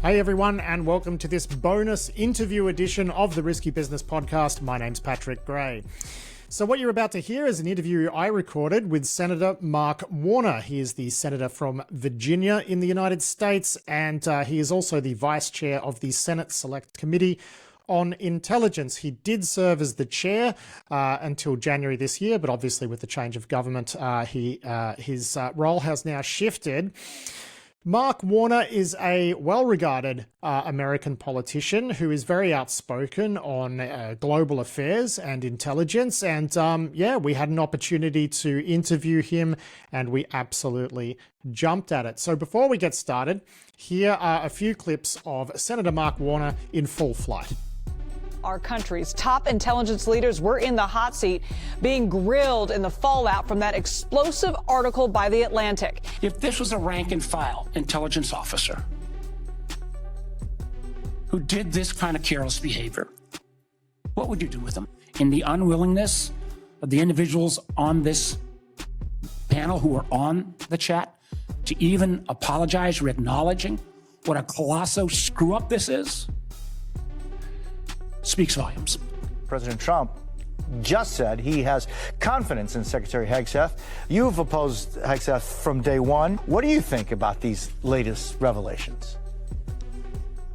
Hey everyone, and welcome to this bonus interview edition of the Risky Business Podcast. My name's Patrick Gray. So what you're about to hear is an interview I recorded with Senator Mark Warner. He is the senator from Virginia in the United States, and he is also the vice chair of the Senate Select Committee on Intelligence. He did serve as the chair until January this year, but obviously with the change of government, his role has now shifted. Mark Warner is a well-regarded American politician who is very outspoken on global affairs and intelligence. And we had an opportunity to interview him and we absolutely jumped at it. So before we get started, here are a few clips of Senator Mark Warner in full flight. Our country's top intelligence leaders were in the hot seat, being grilled in the fallout from that explosive article by The Atlantic. If this was a rank and file intelligence officer who did this kind of careless behavior, what would you do with them? In the unwillingness of the individuals on this panel who are on the chat to even apologize or acknowledging what a colossal screw up this is, speaks volumes. President Trump just said he has confidence in Secretary Hegseth. You've opposed Hegseth from day one. What do you think about these latest revelations?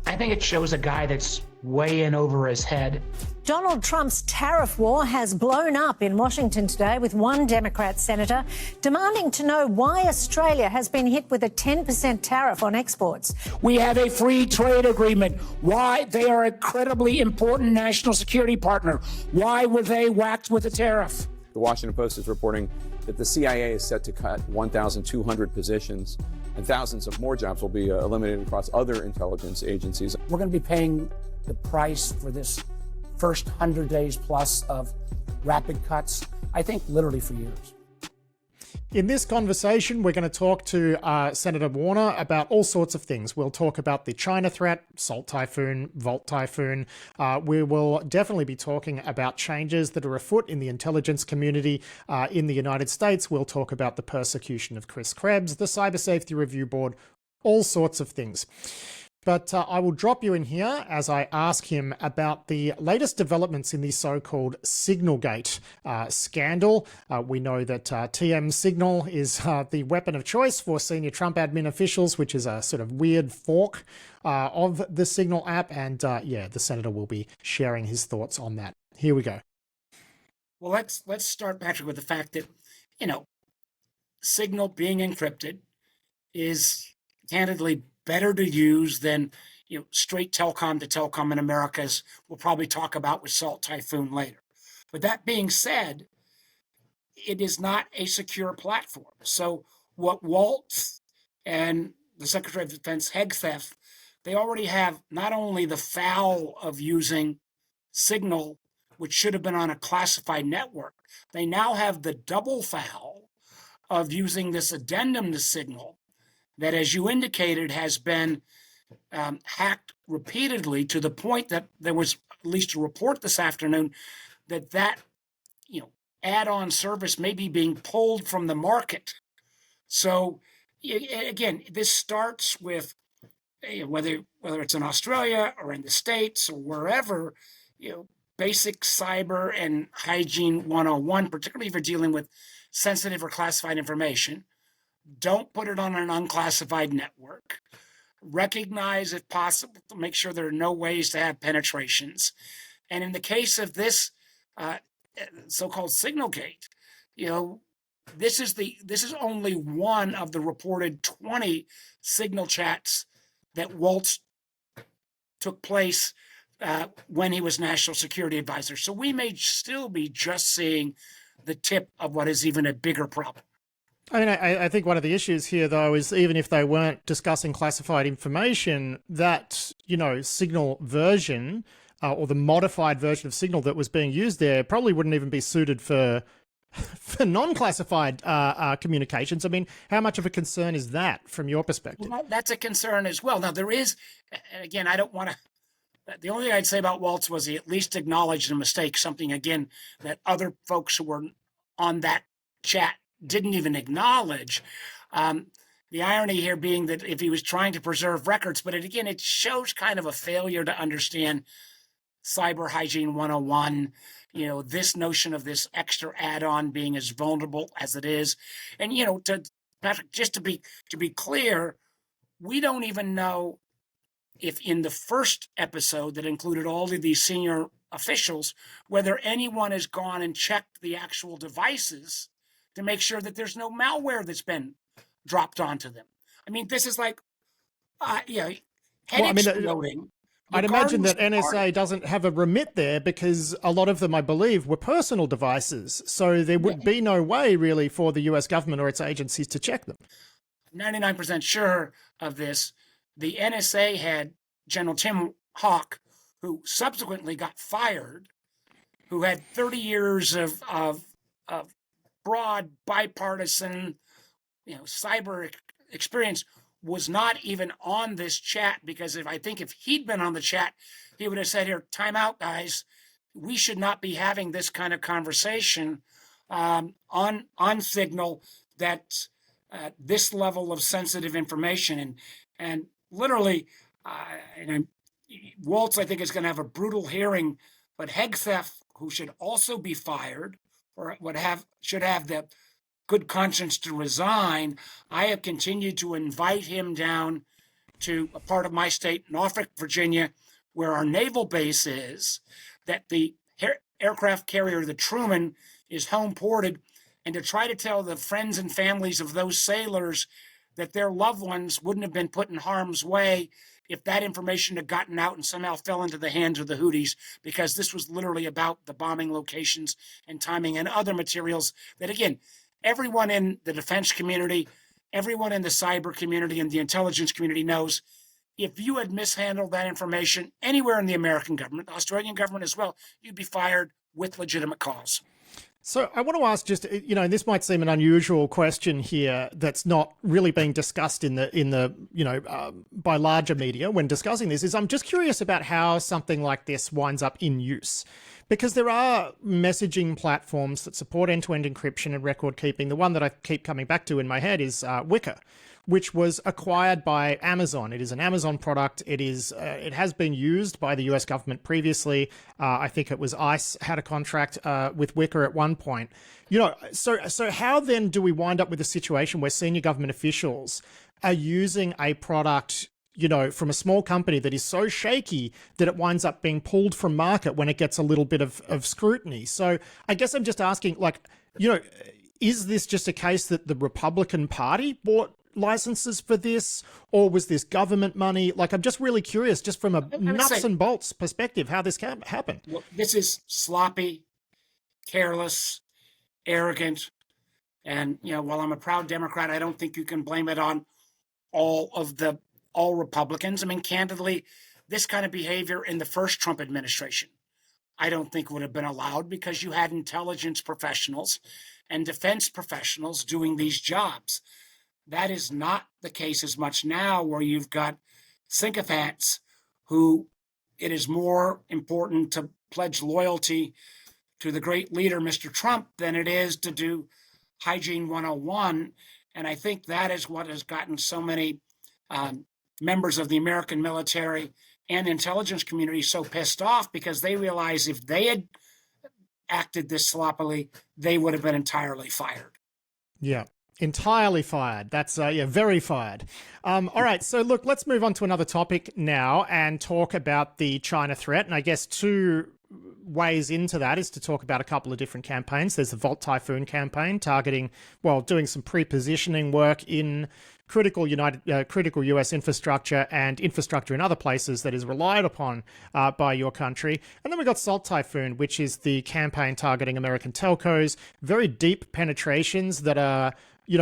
I think it shows a guy that's way in over his head. Donald Trump's tariff war has blown up in Washington today, with one Democrat senator demanding to know why Australia has been hit with a 10% tariff on exports. We have a free trade agreement. Why? They are an incredibly important national security partner. Why were they whacked with a tariff? The Washington Post is reporting that the CIA is set to cut 1,200 positions, and thousands of more jobs will be eliminated across other intelligence agencies. We're going to be paying the price for this first 100 days plus of rapid cuts, I think literally for years. In this conversation, we're going to talk to Senator Warner about all sorts of things. We'll talk about the China threat, Volt Typhoon, Volt Typhoon. We will definitely be talking about changes that are afoot in the intelligence community in the United States. We'll talk about the persecution of Chris Krebs, the Cyber Safety Review Board, all sorts of things. But I will drop you in here as I ask him about the latest developments in the so-called Signalgate scandal. We know that TM Signal is the weapon of choice for senior Trump admin officials, which is a sort of weird fork of the Signal app. And the senator will be sharing his thoughts on that. Here we go. Well, let's start, Patrick, with the fact that, Signal being encrypted is candidly better to use than straight telecom to telecom in America, as we'll probably talk about with Volt Typhoon later. But that being said, it is not a secure platform. So what Walt and the Secretary of Defense Hegseth, they already have not only the foul of using Signal, which should have been on a classified network, they now have the double foul of using this addendum to Signal that, as you indicated, has been hacked repeatedly, to the point that there was at least a report this afternoon that add-on service may be being pulled from the market. So again, this starts with whether it's in Australia or in the States or wherever, basic cyber and hygiene 101, particularly if you're dealing with sensitive or classified information. Don't put it on an unclassified network. Recognize, if possible, to make sure there are no ways to have penetrations. And in the case of this so-called Signalgate, this is only one of the reported 20 Signal chats that Waltz took place when he was National Security Advisor. So we may still be just seeing the tip of what is even a bigger problem. I mean, I think one of the issues here, though, is even if they weren't discussing classified information, that, Signal version or the modified version of Signal that was being used there probably wouldn't even be suited for non-classified communications. I mean, how much of a concern is that from your perspective? Well, that's a concern as well. Now, there is, again, I don't want to, the only thing I'd say about Waltz was he at least acknowledged a mistake, something, again, that other folks who were on that chat didn't even acknowledge. The irony here being that if he was trying to preserve records, but it shows kind of a failure to understand cyber hygiene 101, this notion of this extra add-on being as vulnerable as it is. And, Patrick, just to be clear, we don't even know if in the first episode that included all of these senior officials, whether anyone has gone and checked the actual devices to make sure that there's no malware that's been dropped onto them. I mean, this is like, head exploding. I'd imagine that NSA doesn't have a remit there because a lot of them, I believe, were personal devices. So there would be no way really for the US government or its agencies to check them. 99% sure of this. The NSA had General Tim Hawk, who subsequently got fired, who had 30 years of broad bipartisan, cyber experience, was not even on this chat, because if he'd been on the chat, he would have said, here, time out, guys. We should not be having this kind of conversation on Signal, that this level of sensitive information. And literally, Waltz, I think, is going to have a brutal hearing, but Hegseth, who should also be fired, or should have the good conscience to resign, I have continued to invite him down to a part of my state, Norfolk, Virginia, where our naval base is, that the aircraft carrier, the Truman, is home ported, and to try to tell the friends and families of those sailors that their loved ones wouldn't have been put in harm's way if that information had gotten out and somehow fell into the hands of the Houthis, because this was literally about the bombing locations and timing and other materials that, again, everyone in the defense community, everyone in the cyber community and the intelligence community knows, if you had mishandled that information anywhere in the American government, the Australian government as well, you'd be fired with legitimate cause. So I want to ask just, and this might seem an unusual question here that's not really being discussed in the by larger media when discussing this, is I'm just curious about how something like this winds up in use. Because there are messaging platforms that support end-to-end encryption and record keeping. The one that I keep coming back to in my head is Wickr, which was acquired by Amazon. It is an Amazon product. It has been used by the US government previously. I think it was ICE had a contract with Wickr at one point. So how then do we wind up with a situation where senior government officials are using a product from a small company that is so shaky that it winds up being pulled from market when it gets a little bit of scrutiny? So I guess I'm just asking, is this just a case that the Republican Party bought licenses for this, or was this government money? I'm just really curious, just from a nuts and bolts perspective, how this can happen. Well, this is sloppy, careless, arrogant, and while I'm a proud Democrat, I don't think you can blame it on all Republicans. I mean, candidly, this kind of behavior in the first Trump administration, I don't think would have been allowed, because you had intelligence professionals and defense professionals doing these jobs. That is not the case as much now, where you've got sycophants who it is more important to pledge loyalty to the great leader, Mr. Trump, than it is to do Hygiene 101. And I think that is what has gotten so many members of the American military and intelligence community so pissed off, because they realize if they had acted this sloppily, they would have been entirely fired. Yeah. Entirely fired. That's, very fired. All right, so look, let's move on to another topic now and talk about the China threat. And I guess two ways into that is to talk about a couple of different campaigns. There's the Volt Typhoon campaign doing some pre-positioning work in critical US infrastructure and infrastructure in other places that is relied upon by your country. And then we got Salt Typhoon, which is the campaign targeting American telcos, very deep penetrations that are,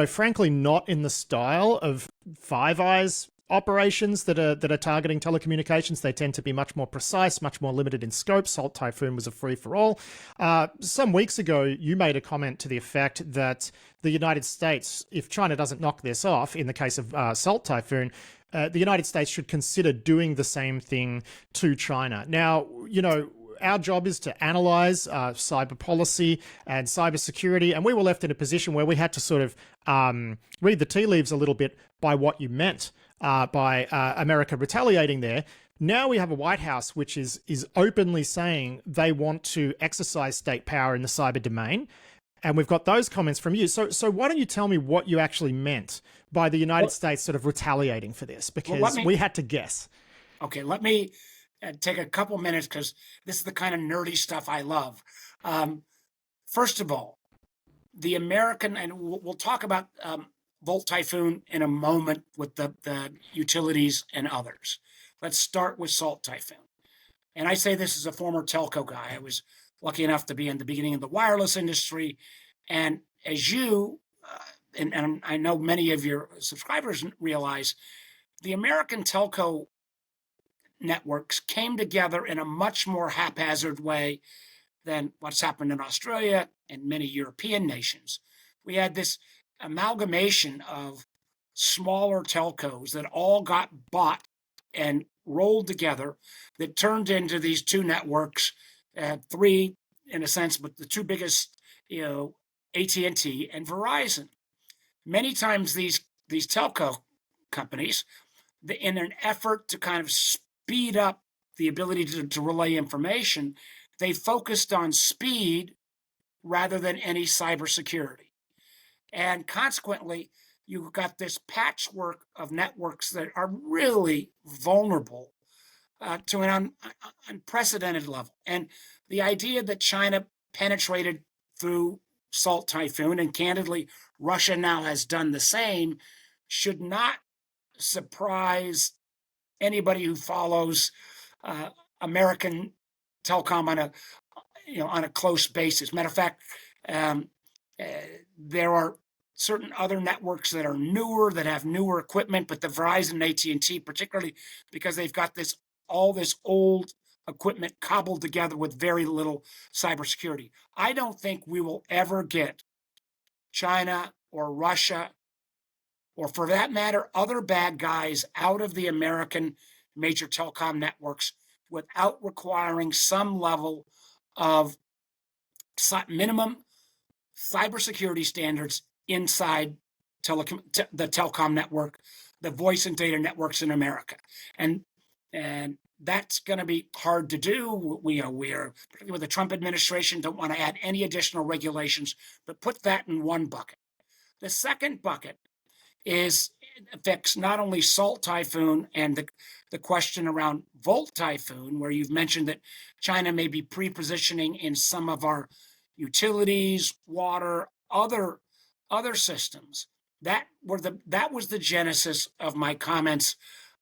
frankly not in the style of Five Eyes operations that are targeting telecommunications. They tend to be much more precise, much more limited in scope. Salt Typhoon was a free-for-all. Some weeks ago, you made a comment to the effect that the United States, if China doesn't knock this off, in the case of Salt Typhoon, the United States should consider doing the same thing to China. Now, our job is to analyze cyber policy and cyber security, and we were left in a position where we had to sort of read the tea leaves a little bit by what you meant by America retaliating there. Now we have a White House which is openly saying they want to exercise state power in the cyber domain. And we've got those comments from you. So why don't you tell me what you actually meant by the United States sort of retaliating for this? Because we had to guess. Okay, let me take a couple minutes because this is the kind of nerdy stuff I love. First of all, the American, and we'll talk about Volt Typhoon in a moment with the utilities and others. Let's start with Salt Typhoon. And I say this as a former telco guy. I was lucky enough to be in the beginning of the wireless industry. And as you, and I know many of your subscribers realize, the American telco networks came together in a much more haphazard way than what's happened in Australia and many European nations. We had this amalgamation of smaller telcos that all got bought and rolled together that turned into these two networks, three in a sense, but the two biggest, AT&T and Verizon. Many times these telco companies, in an effort to kind of speed up the ability to relay information, they focused on speed rather than any cybersecurity. And consequently, you've got this patchwork of networks that are really vulnerable to an unprecedented level. And the idea that China penetrated through Salt Typhoon, and candidly, Russia now has done the same, should not surprise anybody who follows American telecom on a close basis. Matter of fact, there are certain other networks that are newer, that have newer equipment, but the Verizon and AT&T, particularly because they've got all this old equipment cobbled together with very little cybersecurity. I don't think we will ever get China or Russia, or for that matter, other bad guys out of the American major telecom networks without requiring some level of minimum cybersecurity standards inside the telecom network, the voice and data networks in America. And that's going to be hard to do. We are, particularly with the Trump administration, don't want to add any additional regulations, but put that in one bucket. The second bucket affects not only Salt Typhoon and the question around Volt Typhoon, where you've mentioned that China may be pre-positioning in some of our utilities, water, other systems. That was the genesis of my comments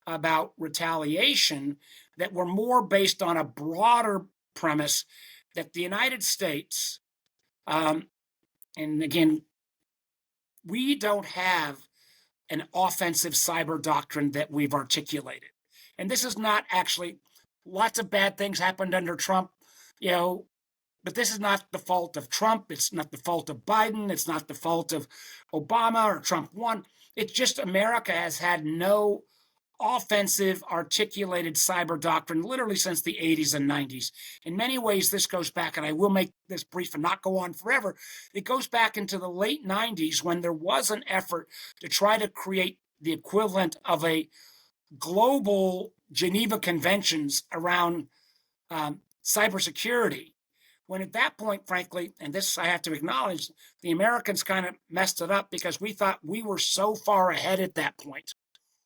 about retaliation that were more based on a broader premise that the United States, and again, we don't have an offensive cyber doctrine that we've articulated. And this is not actually, lots of bad things happened under Trump, but this is not the fault of Trump. It's not the fault of Biden. It's not the fault of Obama or Trump 1. It's just America has had no offensive articulated cyber doctrine literally since the 80s and 90s. In many ways, this goes back, and I will make this brief and not go on forever. It goes back into the late 90s when there was an effort to try to create the equivalent of a global Geneva Conventions around cybersecurity. When at that point, frankly, and this I have to acknowledge, the Americans kind of messed it up because we thought we were so far ahead at that point.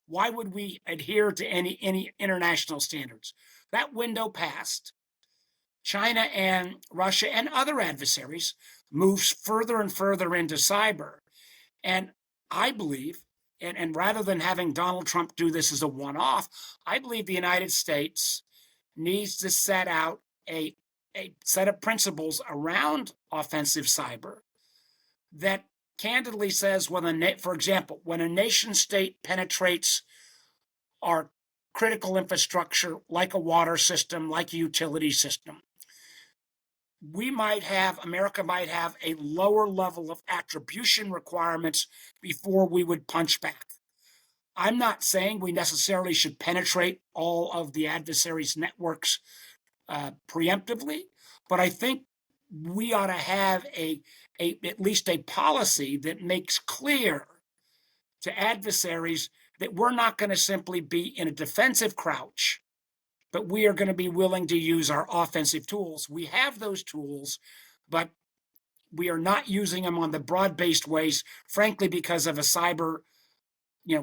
Why would we adhere to any international standards? That window passed. China and Russia and other adversaries moves further and further into cyber. And I believe, and rather than having Donald Trump do this as a one-off, I believe the United States needs to set out a set of principles around offensive cyber that candidly says, for example, when a nation state penetrates our critical infrastructure, like a water system, like a utility system, America might have a lower level of attribution requirements before we would punch back. I'm not saying we necessarily should penetrate all of the adversaries' networks preemptively, but I think we ought to have at least a policy that makes clear to adversaries that we're not going to simply be in a defensive crouch, but we are going to be willing to use our offensive tools. We have those tools, but we are not using them on the broad-based ways, frankly, because of a cyber,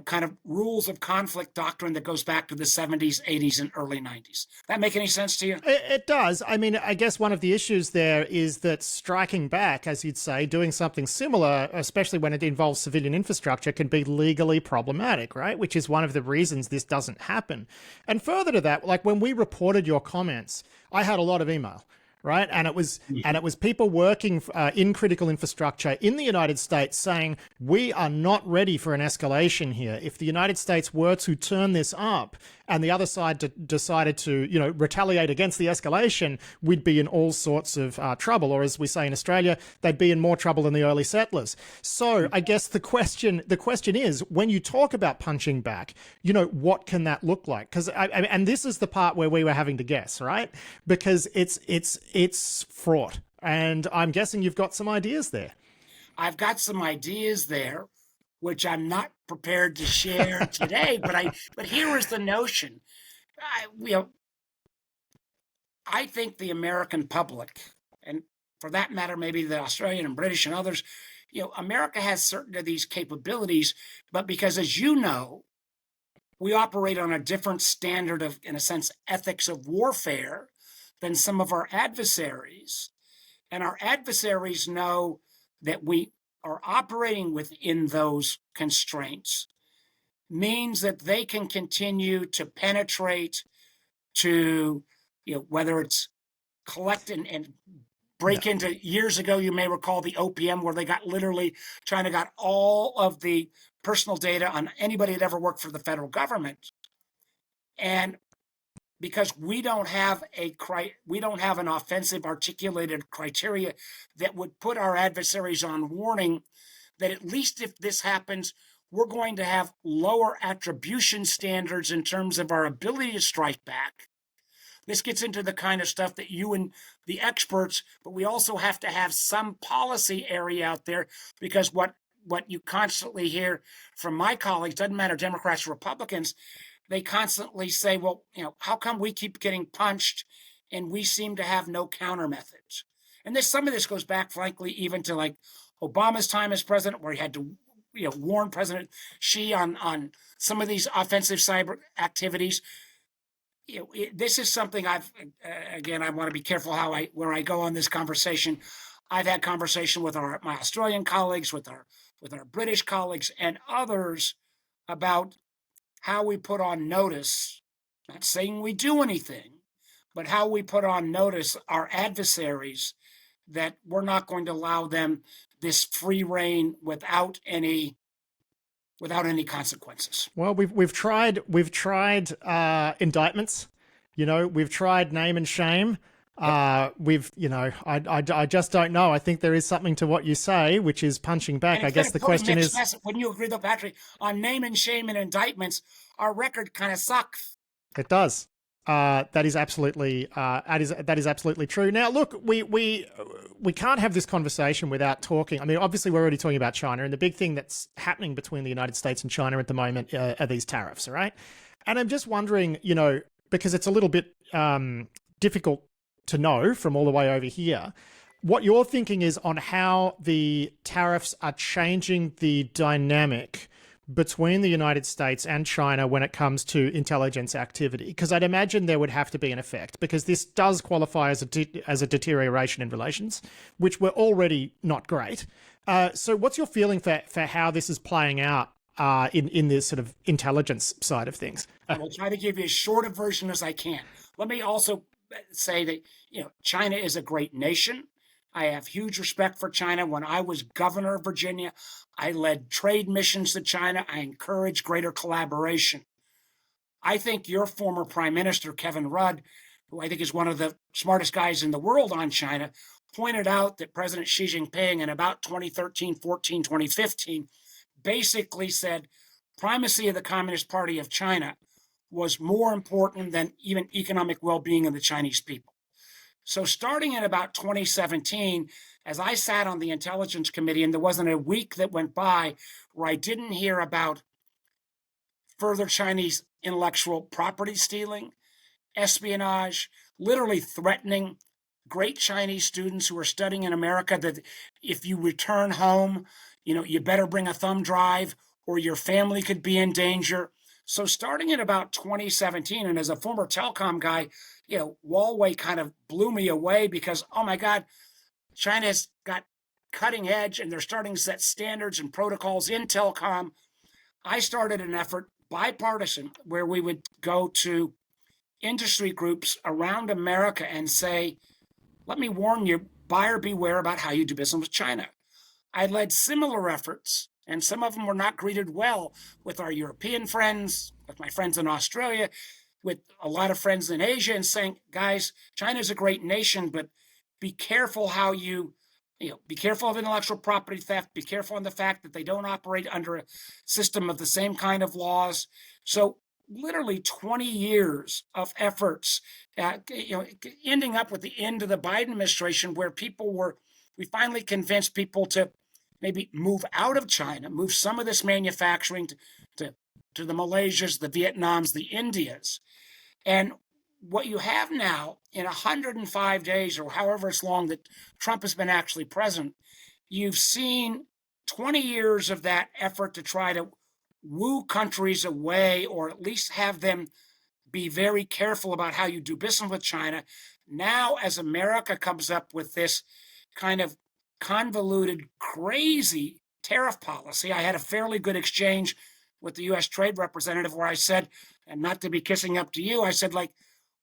kind of rules of conflict doctrine that goes back to the 70s, 80s, and early 90s. That make any sense to you? It does. I mean, I guess one of the issues there is that striking back, as you'd say, doing something similar, especially when it involves civilian infrastructure, can be legally problematic, right? Which is one of the reasons this doesn't happen. And further to that, like when we reported your comments, I had a lot of email. Right. And it was people working in critical infrastructure in the United States saying, we are not ready for an escalation here. If the United States were to turn this up and the other side decided to, retaliate against the escalation, we'd be in all sorts of trouble. Or as we say in Australia, they'd be in more trouble than the early settlers. So I guess the question is, when you talk about punching back, what can that look like? Because and this is the part where we were having to guess, right? Because it's fraught. And I'm guessing you've got some ideas there. I've got some ideas there, which I'm not prepared to share today. But here is the notion. I think the American public, and for that matter, maybe the Australian and British and others, America has certain of these capabilities, but because, as you know, we operate on a different standard of, in a sense, ethics of warfare than some of our adversaries. And our adversaries know that we are operating within those constraints, means that they can continue to penetrate to, whether it's collect and break into, years ago, you may recall the OPM, where they got China got all of the personal data on anybody that ever worked for the federal government. And because we don't have an offensive articulated criteria that would put our adversaries on warning that at least if this happens, we're going to have lower attribution standards in terms of our ability to strike back. This gets into the kind of stuff that you and the experts, but we also have to have some policy area out there, because what you constantly hear from my colleagues, doesn't matter Democrats or Republicans, they constantly say, well, how come we keep getting punched and we seem to have no counter methods? And some of this goes back, frankly, even to like Obama's time as president, where he had to, warn President Xi on some of these offensive cyber activities. This is something I want to be careful where I go on this conversation. I've had conversation with my Australian colleagues, with our British colleagues, and others about how we put on notice, not saying we do anything, but how we put on notice our adversaries that we're not going to allow them this free reign without any consequences. Well, we've tried indictments, we've tried name and shame. I just don't know. I think there is something to what you say, which is punching back. I guess the question is, wouldn't you agree though, Patrick, on name and shame and indictments, our record kind of sucks. It does. That is absolutely true. Now, look, we can't have this conversation without talking. I mean, obviously, we're already talking about China, and the big thing that's happening between the United States and China at the moment are these tariffs, all right? And I'm just wondering, because it's a little bit difficult to know from all the way over here, what you're thinking is on how the tariffs are changing the dynamic between the United States and China when it comes to intelligence activity, because I'd imagine there would have to be an effect, because this does qualify as a deterioration in relations, which were already not great. So what's your feeling for how this is playing out in this sort of intelligence side of things? I will try to give you as short a version as I can. Let me also say that, China is a great nation. I have huge respect for China. When I was governor of Virginia, I led trade missions to China. I encouraged greater collaboration. I think your former prime minister, Kevin Rudd, who I think is one of the smartest guys in the world on China, pointed out that President Xi Jinping in about 2013, 14, 2015, basically said primacy of the Communist Party of China was more important than even economic well-being of the Chinese people. So starting in about 2017, as I sat on the Intelligence Committee, and there wasn't a week that went by where I didn't hear about further Chinese intellectual property stealing, espionage, literally threatening great Chinese students who are studying in America that if you return home, you better bring a thumb drive or your family could be in danger. So starting in about 2017, and as a former telecom guy, Huawei kind of blew me away because, oh my God, China's got cutting edge and they're starting to set standards and protocols in telecom. I started an effort, bipartisan, where we would go to industry groups around America and say, let me warn you, buyer beware about how you do business with China. I led similar efforts, and some of them were not greeted well with our European friends, with my friends in Australia, with a lot of friends in Asia, and saying, guys, China's a great nation, but be careful how be careful of intellectual property theft, be careful on the fact that they don't operate under a system of the same kind of laws. So literally 20 years of efforts, ending up with the end of the Biden administration where we finally convinced people to maybe move out of China, move some of this manufacturing to the Malaysias, the Vietnams, the Indias. And what you have now in 105 days or however it's long that Trump has been actually president, you've seen 20 years of that effort to try to woo countries away or at least have them be very careful about how you do business with China. Now, as America comes up with this kind of convoluted, crazy tariff policy, I had a fairly good exchange with the U.S. trade representative where I said, and not to be kissing up to you, I said,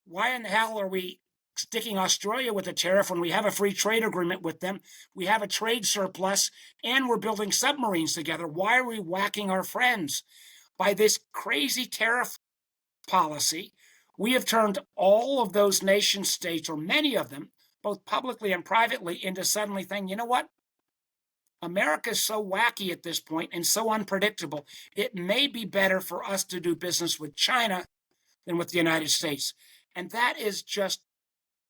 why in the hell are we sticking Australia with a tariff when we have a free trade agreement with them? We have a trade surplus and we're building submarines together. Why are we whacking our friends? By this crazy tariff policy, we have turned all of those nation states, or many of them, both publicly and privately, into suddenly thinking, you know what? America is so wacky at this point and so unpredictable. It may be better for us to do business with China than with the United States. And that is just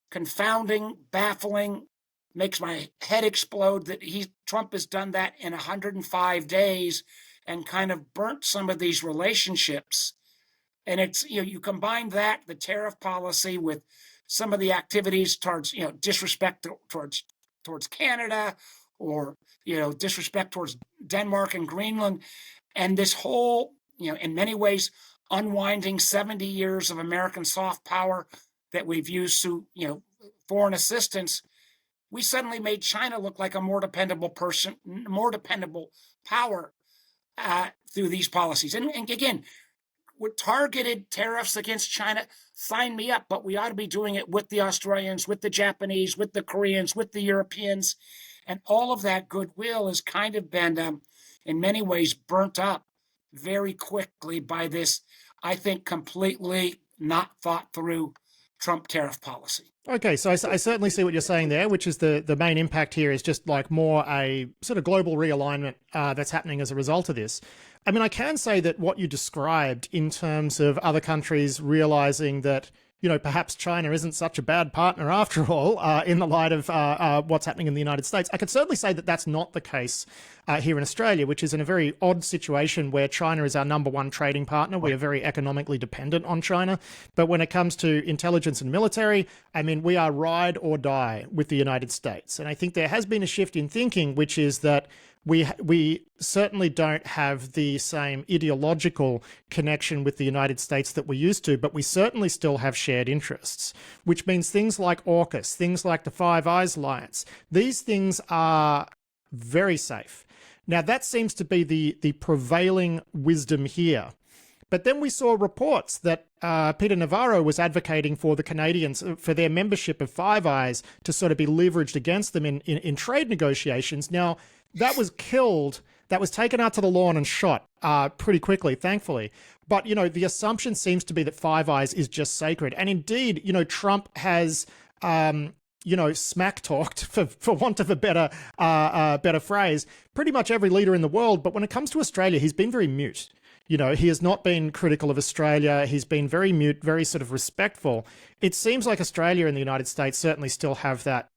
confounding, baffling, makes my head explode that Trump has done that in 105 days and kind of burnt some of these relationships. And it's, you combine that, the tariff policy, with some of the activities towards, disrespect towards Canada, or, disrespect towards Denmark and Greenland, and this whole, in many ways, unwinding 70 years of American soft power that we've used through, foreign assistance, we suddenly made China look like a more dependable power through these policies. And again, with targeted tariffs against China, sign me up, but we ought to be doing it with the Australians, with the Japanese, with the Koreans, with the Europeans. And all of that goodwill has kind of been, in many ways, burnt up very quickly by this, I think, completely not thought through Trump tariff policy. Okay, so I certainly see what you're saying there, which is the main impact here is just more a sort of global realignment that's happening as a result of this. I mean, I can say that what you described in terms of other countries realizing that, perhaps China isn't such a bad partner after all, in the light of what's happening in the United States. I could certainly say that that's not the case here in Australia, which is in a very odd situation where China is our #1 trading partner. We are very economically dependent on China. But when it comes to intelligence and military, I mean, we are ride or die with the United States. And I think there has been a shift in thinking, which is that we certainly don't have the same ideological connection with the United States that we used to, but we certainly still have shared interests, which means things like AUKUS, things like the Five Eyes Alliance, these things are very safe. Now, that seems to be the prevailing wisdom here. But then we saw reports that Peter Navarro was advocating for the Canadians, for their membership of Five Eyes to sort of be leveraged against them in trade negotiations. Now, that was killed. That was taken out to the lawn and shot pretty quickly, thankfully. But, the assumption seems to be that Five Eyes is just sacred. And indeed, Trump has, smack-talked, for want of a better phrase, pretty much every leader in the world. But when it comes to Australia, he's been very mute. He has not been critical of Australia. He's been very mute, very sort of respectful. It seems like Australia and the United States certainly still have that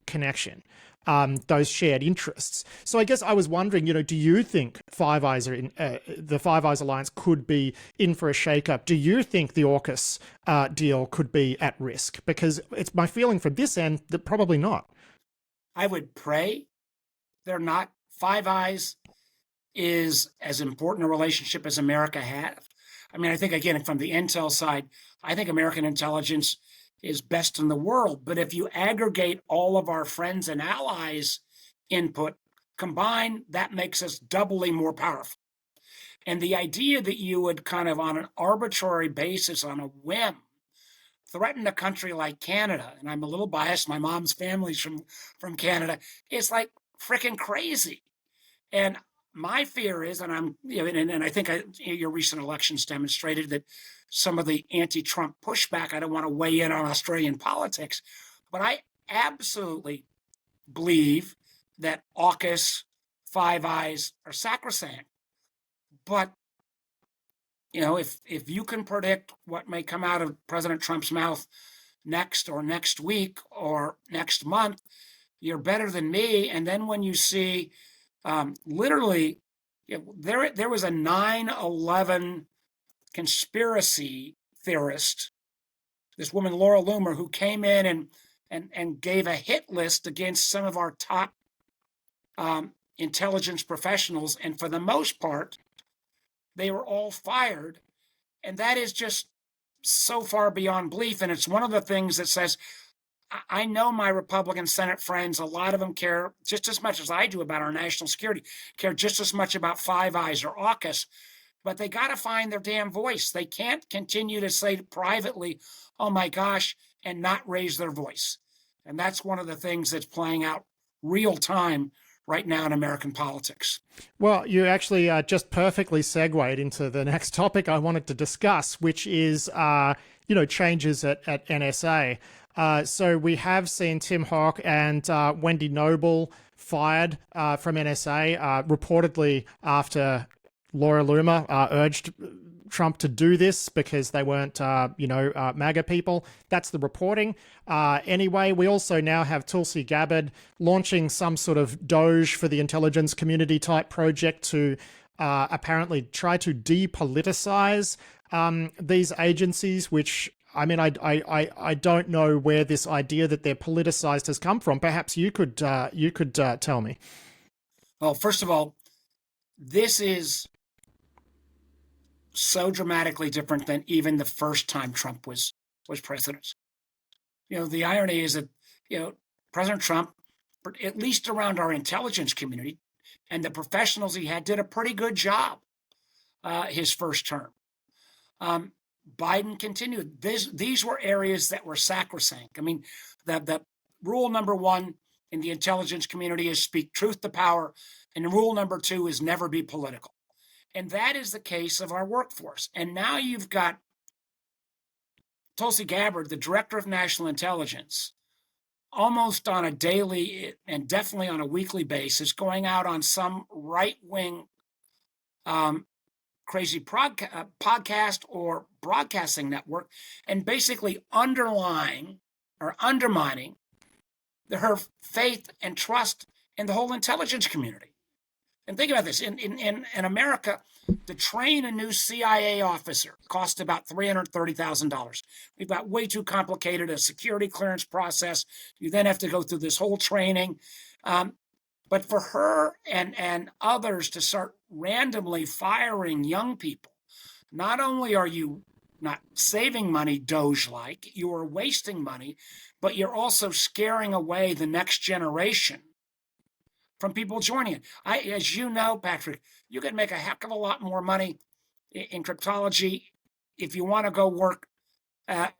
connection, those shared interests. So I guess I was wondering, do you think the Five Eyes Alliance could be in for a shakeup? Do you think the AUKUS deal could be at risk? Because it's my feeling from this end that probably not. I would pray they're not. Five Eyes is as important a relationship as America has. I mean, I think, again, from the intel side, I think American intelligence is best in the world. But if you aggregate all of our friends and allies' input combined, that makes us doubly more powerful. And the idea that you would kind of on an arbitrary basis, on a whim, threaten a country like Canada, and I'm a little biased, my mom's family's from Canada, it's like freaking crazy. And my fear is, and I think your recent elections demonstrated that some of the anti-Trump pushback, I don't want to weigh in on Australian politics, but I absolutely believe that AUKUS, Five Eyes are sacrosanct. But, if you can predict what may come out of President Trump's mouth next week or next month, you're better than me. And then when you see literally, there was a 9/11 conspiracy theorist, this woman Laura Loomer, who came in and gave a hit list against some of our top intelligence professionals, and for the most part, they were all fired, and that is just so far beyond belief. And it's one of the things that says, I know my Republican Senate friends, a lot of them care just as much as I do about our national security, care just as much about Five Eyes or AUKUS, but they got to find their damn voice. They can't continue to say privately, oh my gosh, and not raise their voice. And that's one of the things that's playing out real time right now in American politics. Well, you actually just perfectly segued into the next topic I wanted to discuss, which is, changes at NSA. So we have seen Tim Hawk and Wendy Noble fired from NSA, reportedly after Laura Loomer urged Trump to do this because they weren't, MAGA people. That's the reporting. Anyway, we also now have Tulsi Gabbard launching some sort of Doge for the intelligence community type project to apparently try to depoliticize these agencies, which, I mean, I don't know where this idea that they're politicized has come from. Perhaps you could tell me. Well, first of all, this is so dramatically different than even the first time Trump was president. The irony is that, President Trump, at least around our intelligence community and the professionals he had, did a pretty good job his first term. Biden continued. These were areas that were sacrosanct. I mean, the rule number one in the intelligence community is speak truth to power, and rule number two is never be political. And that is the case of our workforce. And now you've got Tulsi Gabbard, the director of national intelligence, almost on a daily and definitely on a weekly basis, going out on some right-wing crazy podcast or broadcasting network and basically undermining her faith and trust in the whole intelligence community. And think about this. In America, to train a new CIA officer costs about $330,000. We've got way too complicated a security clearance process. You then have to go through this whole training. But for her and others to start randomly firing young people, not only are you not saving money Doge-like, you are wasting money, but you're also scaring away the next generation from people joining it. As you know, Patrick, you can make a heck of a lot more money in cryptology if you want to go work, on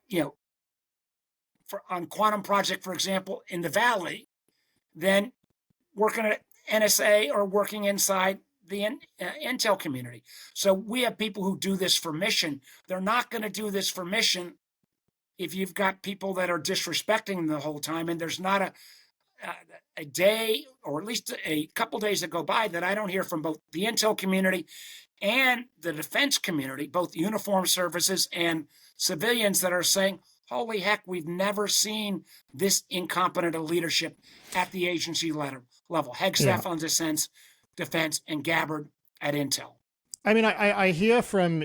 Quantum Project, for example, in the Valley, than working at NSA or working inside the intel community. So we have people who do this for mission. They're not going to do this for mission if you've got people that are disrespecting them the whole time, and there's not a day or at least a couple days that go by that I don't hear from both the intel community and the defense community, both uniformed services and civilians, that are saying, holy heck, we've never seen this incompetent of leadership at the agency level. Hegseth on defense, and Gabbard at Intel. I mean, I hear from,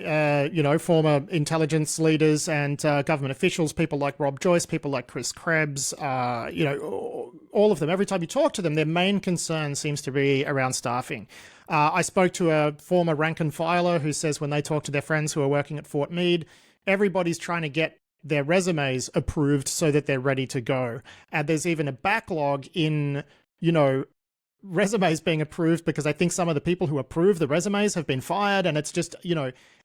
former intelligence leaders and government officials, people like Rob Joyce, people like Chris Krebs, all of them. Every time you talk to them, their main concern seems to be around staffing. I spoke to a former rank and filer who says when they talk to their friends who are working at Fort Meade, everybody's trying to get their resumes approved so that they're ready to go. And there's even a backlog in, resumes being approved because I think some of the people who approve the resumes have been fired, and it's just,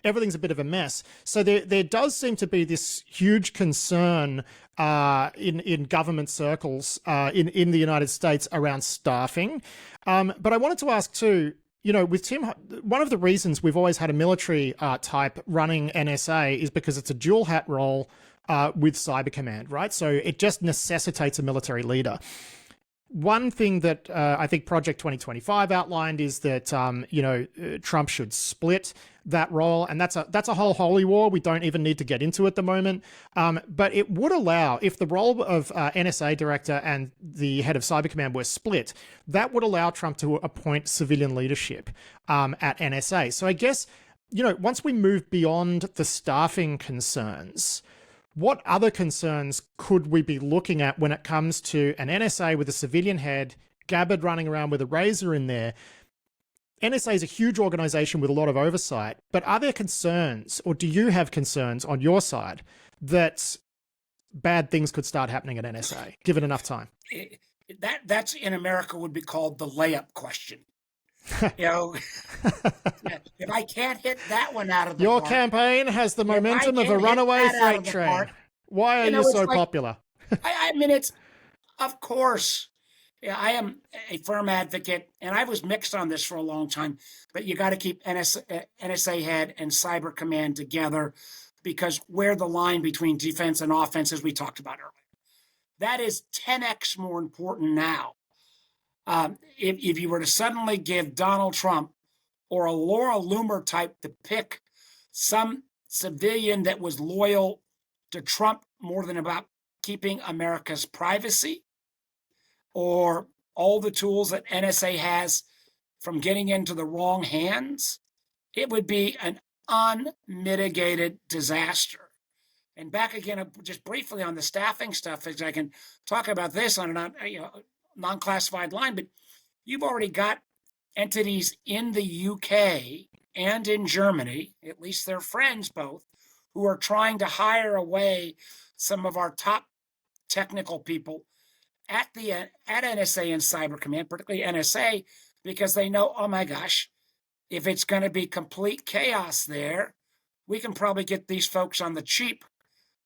everything's a bit of a mess. So there does seem to be this huge concern in government circles in the United States around staffing. But I wanted to ask too, with Tim, one of the reasons we've always had a military type running NSA is because it's a dual hat role with Cyber Command, right? So it just necessitates a military leader. One thing that I think Project 2025 outlined is that, Trump should split that role. And that's a whole holy war we don't even need to get into at the moment. But it would allow, if the role of NSA director and the head of Cyber Command were split, that would allow Trump to appoint civilian leadership at NSA. So I guess, once we move beyond the staffing concerns, what other concerns could we be looking at when it comes to an NSA with a civilian head, Gabbard running around with a razor in there? NSA is a huge organization with a lot of oversight, but are there concerns, or do you have concerns on your side that bad things could start happening at NSA, given enough time? That's in America would be called the layup question. If I can't hit that one out of the Your park, campaign has the momentum of a runaway freight train. Why are you so popular? I mean, it's, of course, I am a firm advocate, and I was mixed on this for a long time, but you got to keep NSA head and Cyber Command together, because where the line between defense and offense, as we talked about earlier, that is 10x more important now. If you were to suddenly give Donald Trump or a Laura Loomer type to pick some civilian that was loyal to Trump more than about keeping America's privacy, or all the tools that NSA has from getting into the wrong hands, it would be an unmitigated disaster. And back again, just briefly on the staffing stuff, as I can talk about this on an non-classified line, but you've already got entities in the UK and in Germany, at least they're friends both, who are trying to hire away some of our top technical people at NSA and Cyber Command, particularly NSA, because they know, oh my gosh, if it's going to be complete chaos there, we can probably get these folks on the cheap.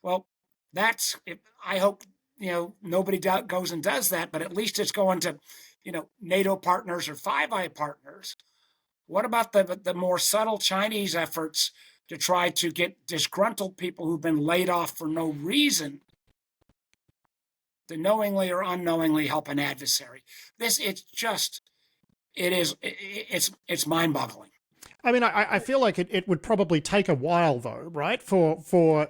Well, I hope nobody goes and does that, but at least it's going to, NATO partners or Five Eye partners. What about the more subtle Chinese efforts to try to get disgruntled people who've been laid off for no reason to knowingly or unknowingly help an adversary? It's mind-boggling. I mean, I feel like it would probably take a while, though, right, for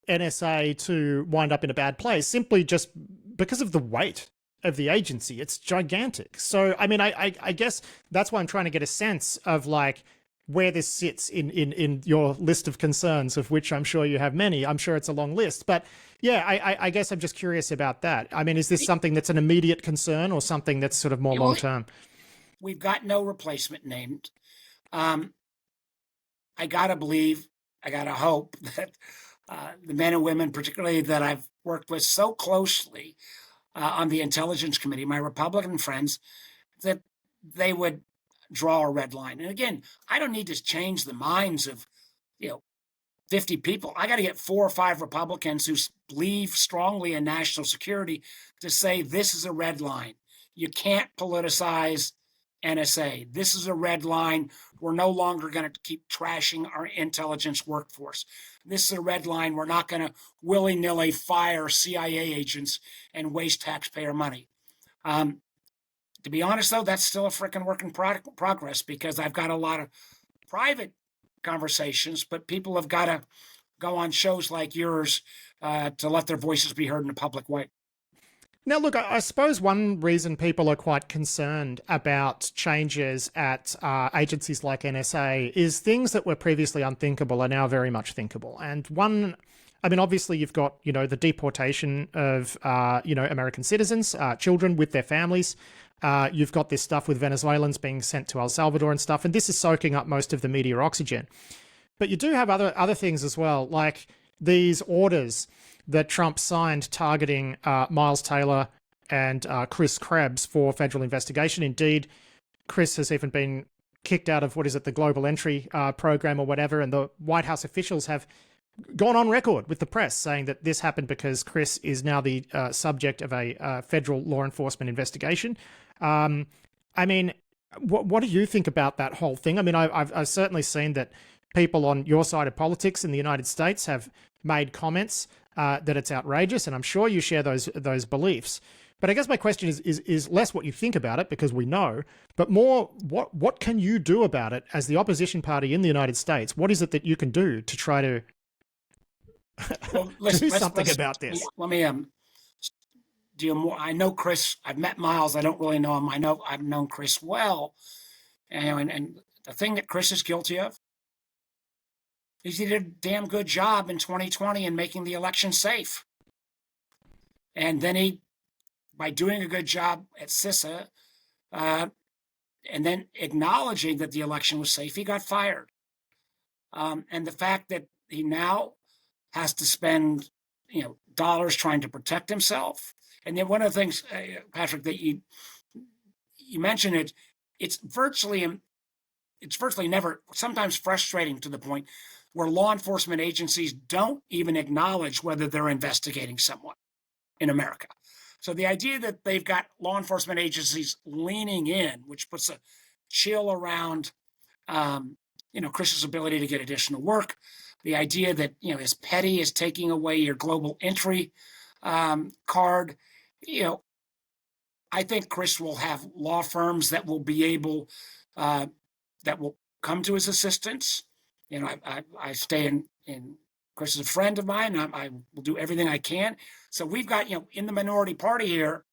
NSA to wind up in a bad place, simply just because of the weight of the agency. It's gigantic. So, I mean, I guess that's why I'm trying to get a sense of like where this sits in your list of concerns, of which I'm sure you have many. I'm sure it's a long list, but yeah, I guess I'm just curious about that. I mean, is this something that's an immediate concern or something that's sort of more long-term? We've got no replacement named. I gotta believe, I gotta hope that the men and women, particularly that I've worked with so closely on the Intelligence Committee, my Republican friends, that they would draw a red line. And again, I don't need to change the minds of 50 people. I got to get 4 or 5 Republicans who believe strongly in national security to say this is a red line. You can't politicize NSA. This is a red line. We're no longer going to keep trashing our intelligence workforce. This is a red line. We're not going to willy-nilly fire CIA agents and waste taxpayer money. To be honest, though, that's still a freaking work in progress, because I've got a lot of private conversations, but people have got to go on shows like yours to let their voices be heard in a public way. Now, look, I suppose one reason people are quite concerned about changes at agencies like NSA is things that were previously unthinkable are now very much thinkable. And one, I mean, obviously you've got, the deportation of, American citizens, children with their families. You've got this stuff with Venezuelans being sent to El Salvador and stuff, and this is soaking up most of the media oxygen. But you do have other things as well, like these orders that Trump signed targeting Miles Taylor and Chris Krebs for federal investigation. Indeed, Chris has even been kicked out of, the Global Entry program or whatever, and the White House officials have gone on record with the press saying that this happened because Chris is now the subject of a federal law enforcement investigation. I mean, what do you think about that whole thing? I mean, I've certainly seen that people on your side of politics in the United States have made comments that it's outrageous, and I'm sure you share those beliefs. But I guess my question is less what you think about it, because we know, but more what can you do about it as the opposition party in the United States? What is it that you can do to try to do something about this? Let me deal more. I know Chris. I've met Miles. I don't really know him. I've known Chris well, and the thing that Chris is guilty of is he did a damn good job in 2020 in making the election safe. And then by doing a good job at CISA, and then acknowledging that the election was safe, he got fired. And the fact that he now has to spend, dollars trying to protect himself. And then one of the things, Patrick, that you mentioned, it's virtually never, sometimes frustrating to the point where law enforcement agencies don't even acknowledge whether they're investigating someone in America. So the idea that they've got law enforcement agencies leaning in, which puts a chill around, Chris's ability to get additional work. The idea that, as petty as taking away your global entry card, I think Chris will have law firms that will be able, that will come to his assistance. I stay in Chris is a friend of mine. I will do everything I can. So we've got, in the minority party here,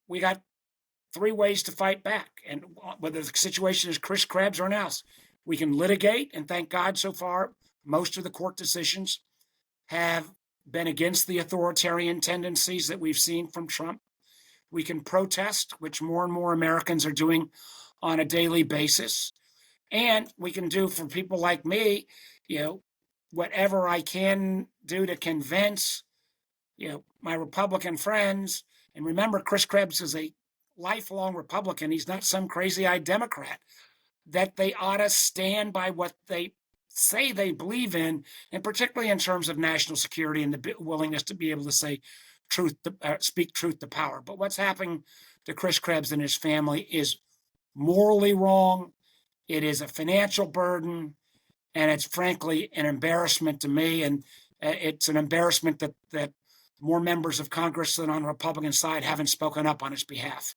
we got 3 ways to fight back. And whether the situation is Chris Krebs or anyone else, we can litigate. And thank God so far, most of the court decisions have been against the authoritarian tendencies that we've seen from Trump. We can protest, which more and more Americans are doing on a daily basis. And we can do for people like me, whatever I can do to convince, my Republican friends. And remember, Chris Krebs is a lifelong Republican. He's not some crazy-eyed Democrat. That they ought to stand by what they say they believe in, and particularly in terms of national security and the willingness to be able to say truth, speak truth to power. But what's happening to Chris Krebs and his family is morally wrong. It is a financial burden, and it's frankly an embarrassment to me. And it's an embarrassment that more members of Congress than on the Republican side haven't spoken up on his behalf.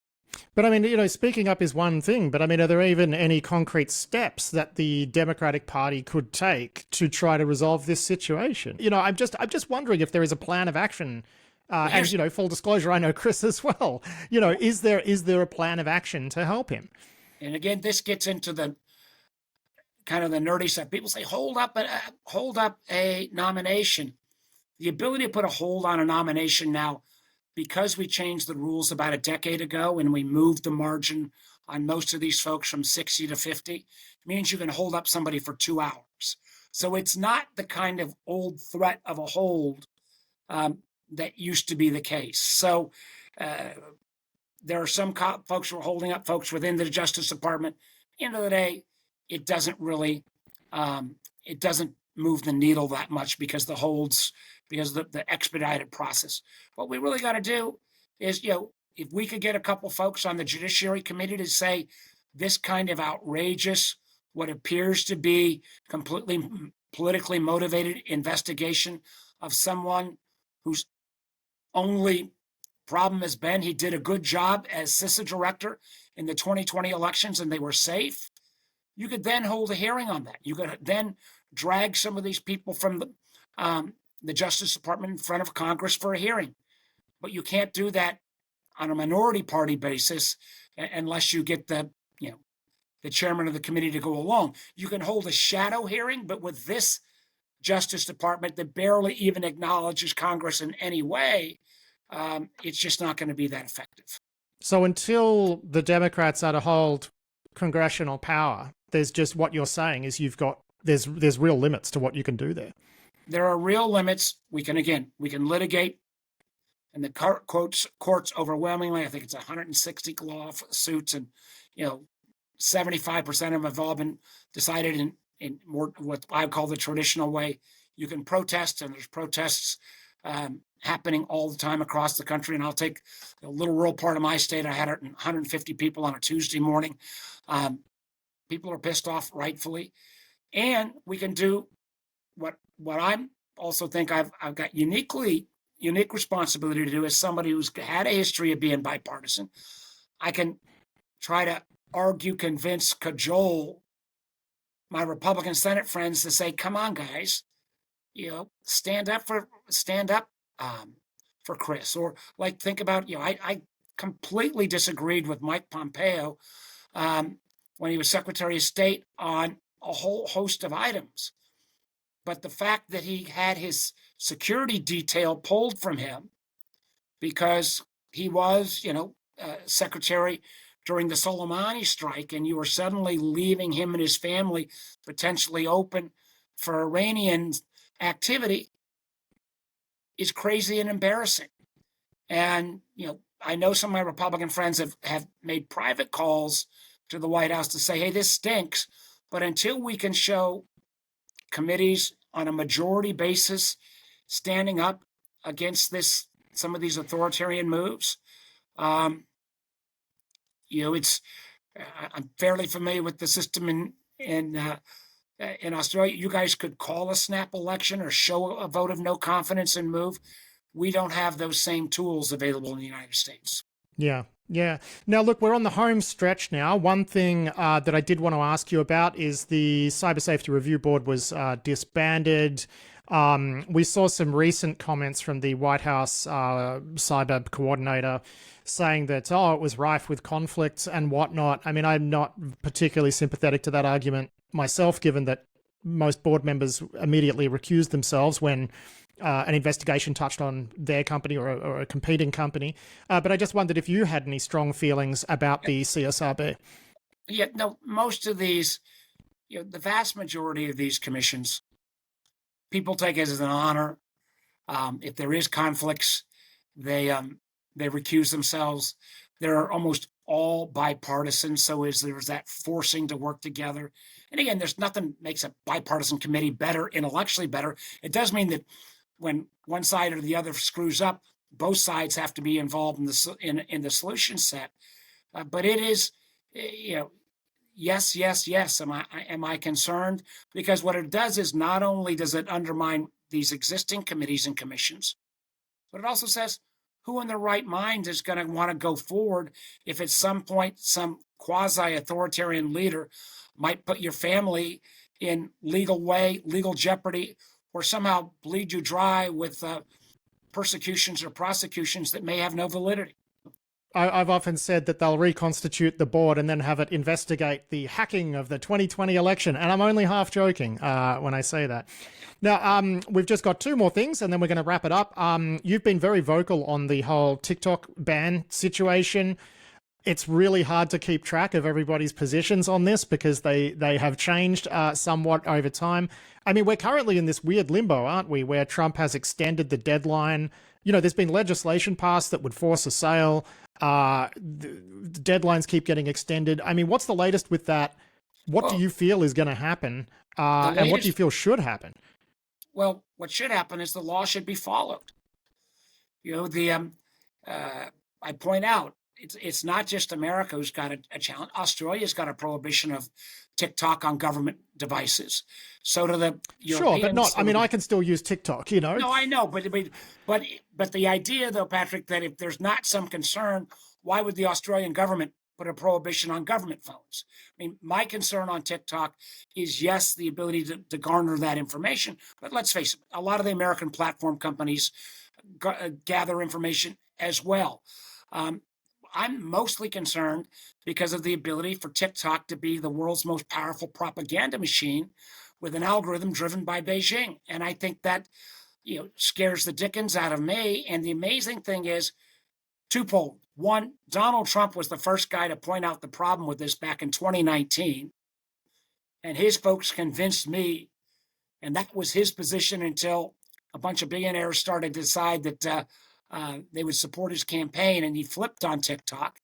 But I mean, speaking up is one thing, but I mean, are there even any concrete steps that the Democratic Party could take to try to resolve this situation? I'm just wondering if there is a plan of action. And full disclosure, I know Chris as well. Is there a plan of action to help him? And again, this gets into the kind of the nerdy stuff. People say, hold up a nomination. The ability to put a hold on a nomination now, because we changed the rules about a decade ago and we moved the margin on most of these folks from 60 to 50, means you can hold up somebody for 2 hours. So it's not the kind of old threat of a hold that used to be the case. So there are some folks who are holding up folks within the Justice Department. At the end of the day, it doesn't really, it doesn't move the needle that much because the expedited process. What we really got to do is, if we could get a couple folks on the Judiciary Committee to say this kind of outrageous, what appears to be completely politically motivated investigation of someone whose only problem has been he did a good job as CISA director in the 2020 elections and they were safe. you could then hold a hearing on that. You could then drag some of these people from the Justice Department in front of Congress for a hearing. But you can't do that on a minority party basis unless you get the chairman of the committee to go along. You can hold a shadow hearing, but with this Justice Department that barely even acknowledges Congress in any way, it's just not going to be that effective. So until the Democrats are to hold congressional power, there's just what you're saying is there's real limits to what you can do there. There are real limits. We can litigate, and the courts overwhelmingly, I think it's 160 lawsuits, and 75% of them have all been decided in more what I call the traditional way. You can protest, and there's protests happening all the time across the country. And I'll take a little rural part of my state. I had 150 people on a Tuesday morning. People are pissed off, rightfully. And we can do what I also think I've got unique responsibility to do as somebody who's had a history of being bipartisan. I can try to argue, convince, cajole my Republican Senate friends to say, come on, guys, stand up for Chris. Or think about, I completely disagreed with Mike Pompeo when he was Secretary of State on a whole host of items. But the fact that he had his security detail pulled from him because he was, secretary during the Soleimani strike, and you were suddenly leaving him and his family potentially open for Iranian activity, is crazy and embarrassing. And, I know some of my Republican friends have made private calls to the White House to say, hey, this stinks. But until we can show committees on a majority basis standing up against some of these authoritarian moves, I'm fairly familiar with the system in Australia. You guys could call a snap election or show a vote of no confidence and move. We don't have those same tools available in the United States. Yeah. Now, look, we're on the home stretch now. One thing that I did want to ask you about is the Cyber Safety Review Board was disbanded. We saw some recent comments from the White House cyber coordinator saying that, it was rife with conflicts and whatnot. I mean, I'm not particularly sympathetic to that argument myself, given that most board members immediately recused themselves when an investigation touched on their company or a competing company. But I just wondered if you had any strong feelings about the CSRB. Yeah, no, most of these, the vast majority of these commissions, people take it as an honor. If there is conflicts, they recuse themselves. They're almost all bipartisan, so there's that forcing to work together. And again, there's nothing makes a bipartisan committee better, intellectually better. It does mean that when one side or the other screws up, both sides have to be involved in the solution set. But it is, yes. Am I concerned? Because what it does is not only does it undermine these existing committees and commissions, but it also says who in their right mind is going to want to go forward if at some point some quasi-authoritarian leader might put your family in legal jeopardy, or somehow bleed you dry with persecutions or prosecutions that may have no validity. I've often said that they'll reconstitute the board and then have it investigate the hacking of the 2020 election. And I'm only half joking when I say that. Now, we've just got two more things and then we're going to wrap it up. You've been very vocal on the whole TikTok ban situation. It's really hard to keep track of everybody's positions on this because they have changed somewhat over time. I mean, we're currently in this weird limbo, aren't we, where Trump has extended the deadline. There's been legislation passed that would force a sale. The deadlines keep getting extended. I mean, what's the latest with that? What do you feel is going to happen? And what do you feel should happen? Well, what should happen is the law should be followed. I point out, it's not just America who's got a challenge. Australia's got a prohibition of TikTok on government devices. So do the Europeans. Sure, but not. I mean, I can still use TikTok. No, I know, but the idea, though, Patrick, that if there's not some concern, why would the Australian government put a prohibition on government phones. I mean, my concern on TikTok is, yes, the ability to garner that information, but let's face it, a lot of the American platform companies gather information as well. I'm mostly concerned because of the ability for TikTok to be the world's most powerful propaganda machine with an algorithm driven by Beijing. And I think that, scares the dickens out of me. And the amazing thing is twofold. One, Donald Trump was the first guy to point out the problem with this back in 2019. And his folks convinced me, and that was his position until a bunch of billionaires started to decide that they would support his campaign, and he flipped on TikTok.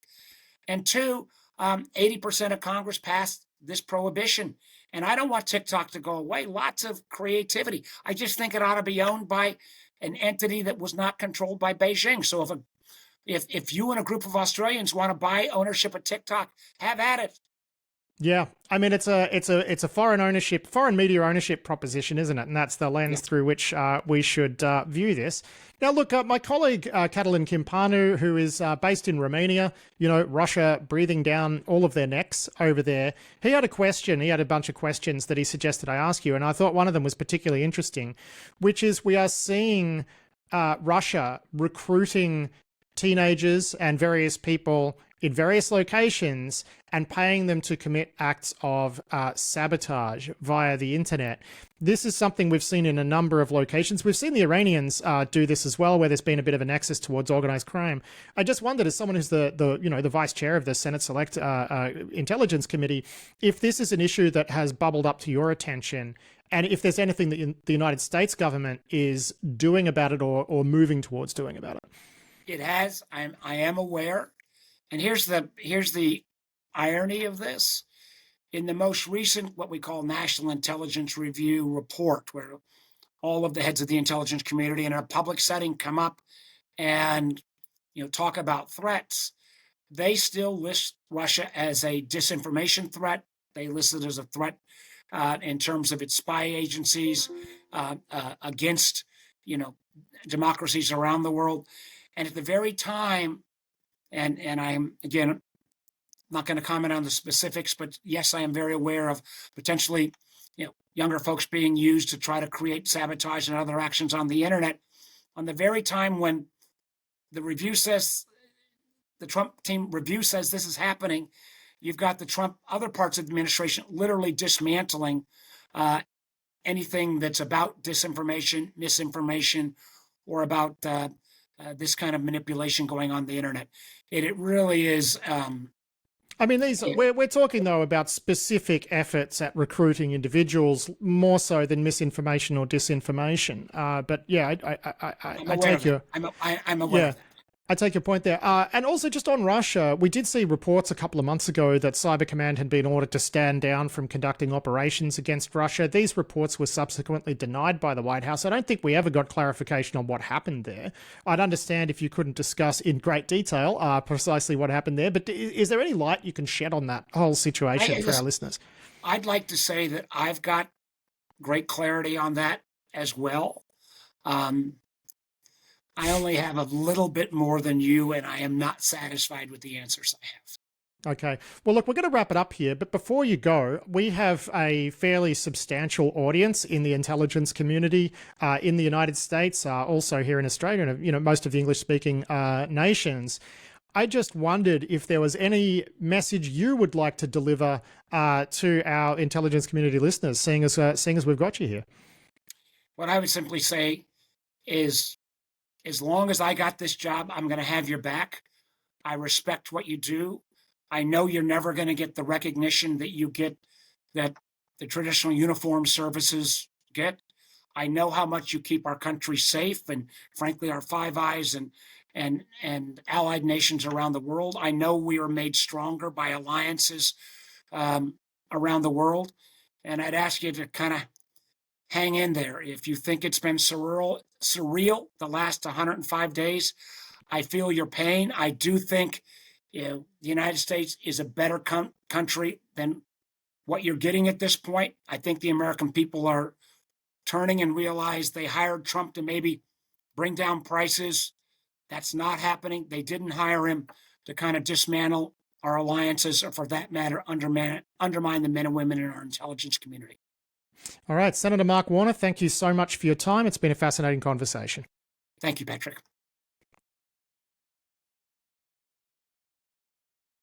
And two, 80% of Congress passed this prohibition. And I don't want TikTok to go away. Lots of creativity. I just think it ought to be owned by an entity that was not controlled by Beijing. So if you and a group of Australians want to buy ownership of TikTok, have at it. Yeah, I mean, it's a foreign media ownership proposition, isn't it? And that's the lens through which we should view this. Now, look, my colleague Catalin Cimpanu, who is based in Romania, Russia breathing down all of their necks over there. He had a question. He had a bunch of questions that he suggested I ask you, and I thought one of them was particularly interesting, which is we are seeing Russia recruiting teenagers and various people in various locations and paying them to commit acts of sabotage via the internet. This is something we've seen in a number of locations. We've seen the Iranians do this as well, where there's been a bit of a nexus towards organized crime. I just wondered, as someone who's the vice chair of the Senate Select Intelligence Committee, if this is an issue that has bubbled up to your attention, and if there's anything that the United States government is doing about it or moving towards doing about it. It has. I am aware. And here's the irony of this. In the most recent, what we call National Intelligence Review report, where all of the heads of the intelligence community in a public setting come up and talk about threats, they still list Russia as a disinformation threat. They list it as a threat in terms of its spy agencies against democracies around the world. And at the very time, and I'm, again, not going to comment on the specifics, but yes, I am very aware of potentially, younger folks being used to try to create sabotage and other actions on the internet. On the very time when the Trump team review says this is happening, you've got the Trump other parts of the administration literally dismantling anything that's about disinformation, misinformation, or about this kind of manipulation going on the internet. It really is. I mean, we're talking though about specific efforts at recruiting individuals more so than misinformation or disinformation. But yeah, I take your. I'm aware of that. I take your point there. And also just on Russia, we did see reports a couple of months ago that Cyber Command had been ordered to stand down from conducting operations against Russia. These reports were subsequently denied by the White House. I don't think we ever got clarification on what happened there. I'd understand if you couldn't discuss in great detail precisely what happened there, but is there any light you can shed on that whole situation for our listeners? I'd like to say that I've got great clarity on that as well. I only have a little bit more than you, and I am not satisfied with the answers I have. Okay. Well, look, we're going to wrap it up here. But before you go, we have a fairly substantial audience in the intelligence community in the United States, also here in Australia, and most of the English-speaking nations. I just wondered if there was any message you would like to deliver to our intelligence community listeners, seeing as we've got you here. What I would simply say is, as long as I got this job, I'm going to have your back. I respect what you do. I know you're never going to get the recognition that you get, that the traditional uniformed services get. I know how much you keep our country safe, and frankly, our Five Eyes and allied nations around the world. I know we are made stronger by alliances around the world. And I'd ask you to kind of hang in there. If you think it's been surreal the last 105 days, I feel your pain. I do think the United States is a better country than what you're getting at this point. I think the American people are turning and realize they hired Trump to maybe bring down prices. That's not happening. They didn't hire him to kind of dismantle our alliances, or for that matter, undermine the men and women in our intelligence community. All right, Senator Mark Warner, thank you so much for your time. It's been a fascinating conversation. Thank you, Patrick.